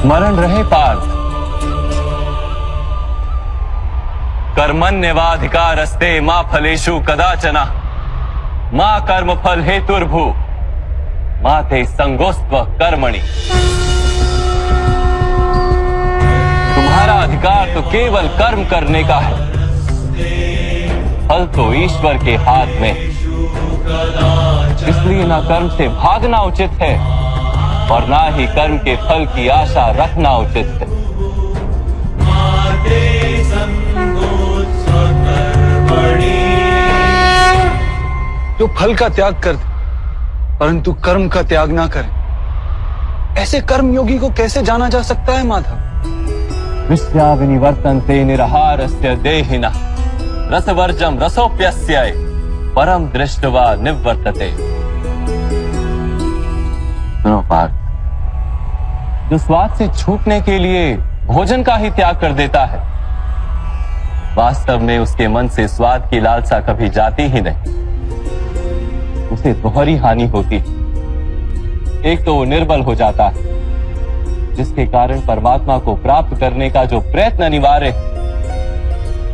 स्मरण रहे पार्थ, कर्मण्येवाधिकारस्ते मा फलेषु कदाचन मा कर्म फल हेतुर्भु मा ते संगोस्त्व कर्मणि। तुम्हारा अधिकार तो केवल कर्म करने का है, फल तो ईश्वर के हाथ में, इसलिए ना कर्म से भागना उचित है और ना ही कर्म के फल की आशा रखना उचित है। जो फल का त्याग कर दे परंतु कर्म का त्याग ना करे, ऐसे कर्म योगी को कैसे जाना जा सकता है माधव? विश्या विनिवर्तन्ते निराहारस्य देहिनः रसवर्जम रसोप्यस्य परम दृष्ट्वा निवर्तते। सुनो पार्थ, जो स्वाद से छूटने के लिए भोजन का ही त्याग कर देता है, वास्तव में उसके मन से स्वाद की लालसा कभी जाती ही नहीं, उसे दोहरी हानि होती है। एक तो वो निर्बल हो जाता है, जिसके कारण परमात्मा को प्राप्त करने का जो प्रयत्न अनिवार्य है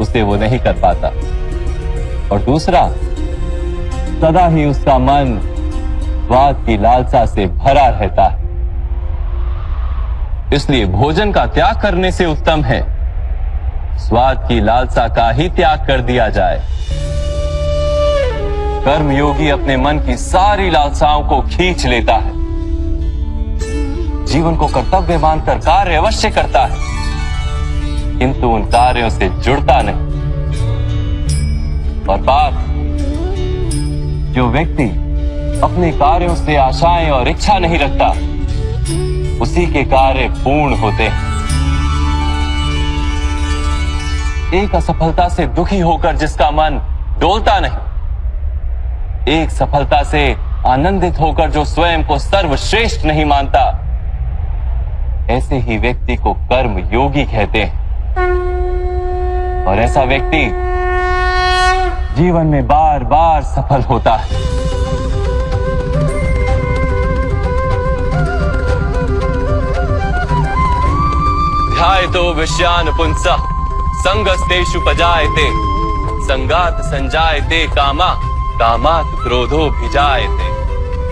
उसे वो नहीं कर पाता, और दूसरा सदा ही उसका मन स्वाद की लालसा से भरा रहता है। इसलिए भोजन का त्याग करने से उत्तम है स्वाद की लालसा का ही त्याग कर दिया जाए। कर्मयोगी अपने मन की सारी लालसाओं को खींच लेता है, जीवन को कर्तव्य मानकर कार्य अवश्य करता है, किंतु उन कार्यों से जुड़ता नहीं। और बात, जो व्यक्ति अपने कार्यों से आशाएं और इच्छा नहीं रखता, उसी के कार्य पूर्ण होते हैं। एक असफलता से दुखी होकर जिसका मन डोलता नहीं, एक सफलता से आनंदित होकर जो स्वयं को सर्वश्रेष्ठ नहीं मानता, ऐसे ही व्यक्ति को कर्म योगी कहते हैं। और ऐसा व्यक्ति जीवन में बार बार सफल होता है। ध्यायतो विषयान् पुंसः संगस्तेषु पजायते संगात संजायते कामा कामात् क्रोधोऽभिजायते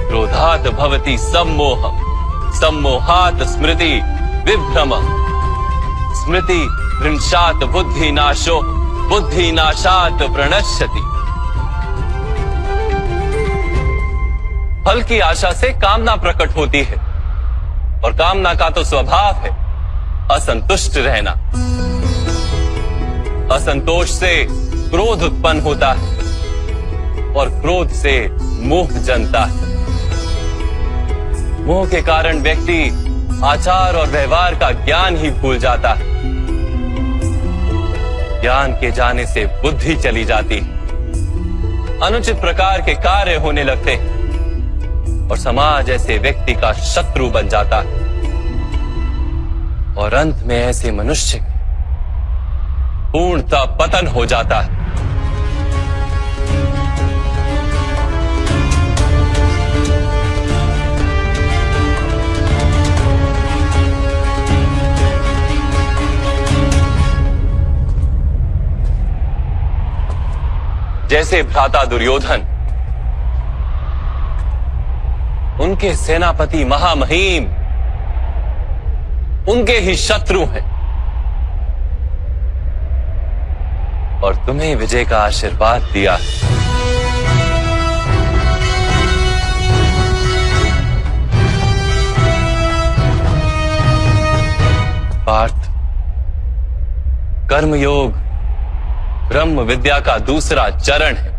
क्रोधात् भवति सम्मोहः सम्मोहात् स्मृति विभ्रमः स्मृति भ्रंशात् बुद्धिनाशो बुद्धिनाशात् प्रणश्यति। फल की आशा से कामना प्रकट होती है, और कामना का तो स्वभाव है असंतुष्ट रहना। असंतोष से क्रोध उत्पन्न होता है, और क्रोध से मोह जन्मता है। मोह के कारण व्यक्ति आचार और व्यवहार का ज्ञान ही भूल जाता है। ज्ञान के जाने से बुद्धि चली जाती है, अनुचित प्रकार के कार्य होने लगते हैं, और समाज ऐसे व्यक्ति का शत्रु बन जाता है। और अंत में ऐसे मनुष्य पूर्णतः पतन हो जाता है। जैसे भ्राता दुर्योधन, उनके सेनापति महामहिम उनके ही शत्रु हैं, और तुम्हें विजय का आशीर्वाद दिया। पार्थ, कर्मयोग ब्रह्म विद्या का दूसरा चरण है।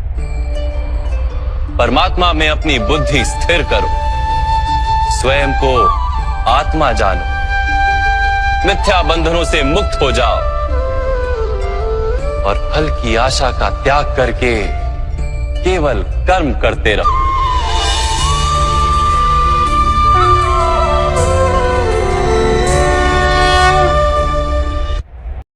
परमात्मा में अपनी बुद्धि स्थिर करो, स्वयं को आत्मा जानो, मिथ्या बंधनों से मुक्त हो जाओ, और फल की आशा का त्याग करके केवल कर्म करते रहो।